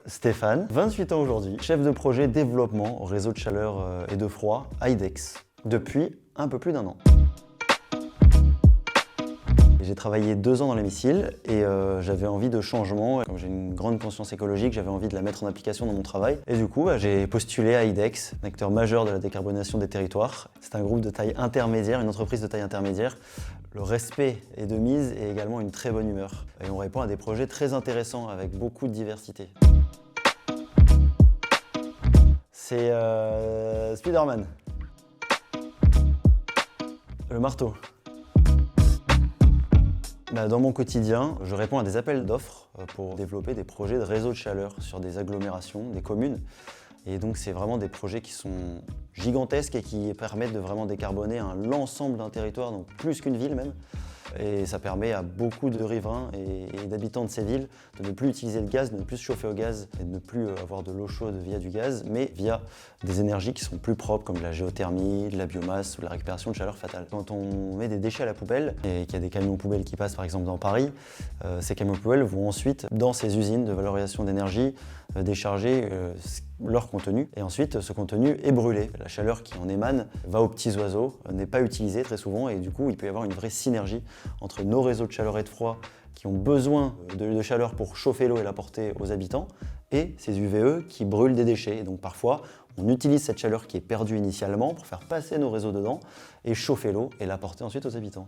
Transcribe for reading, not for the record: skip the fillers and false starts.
Stéphane, 28 ans aujourd'hui, chef de projet développement au réseau de chaleur et de froid IDEX depuis un peu plus d'un an. J'ai travaillé 2 ans dans les missiles et j'avais envie de changement. Comme j'ai une grande conscience écologique, j'avais envie de la mettre en application dans mon travail. Et du coup, j'ai postulé à IDEX, un acteur majeur de la décarbonation des territoires. C'est un groupe de taille intermédiaire, une entreprise de taille intermédiaire. Le respect est de mise et également une très bonne humeur. Et on répond à des projets très intéressants avec beaucoup de diversité. C'est Spider-Man. Le marteau. Dans mon quotidien, je réponds à des appels d'offres pour développer des projets de réseau de chaleur sur des agglomérations, des communes. Et donc c'est vraiment des projets qui sont gigantesques et qui permettent de vraiment décarboner l'ensemble d'un territoire, donc plus qu'une ville même. Et ça permet à beaucoup de riverains et d'habitants de ces villes de ne plus utiliser le gaz, de ne plus se chauffer au gaz et de ne plus avoir de l'eau chaude via du gaz, mais via des énergies qui sont plus propres comme de la géothermie, de la biomasse ou de la récupération de chaleur fatale. Quand on met des déchets à la poubelle et qu'il y a des camions poubelles qui passent par exemple dans Paris, ces camions poubelles vont ensuite dans ces usines de valorisation d'énergie décharger leur contenu et ensuite ce contenu est brûlé. La chaleur qui en émane va aux petits oiseaux, n'est pas utilisée très souvent et du coup il peut y avoir une vraie synergie entre nos réseaux de chaleur et de froid qui ont besoin de chaleur pour chauffer l'eau et l'apporter aux habitants et ces UVE qui brûlent des déchets. Et donc parfois on utilise cette chaleur qui est perdue initialement pour faire passer nos réseaux dedans et chauffer l'eau et l'apporter ensuite aux habitants.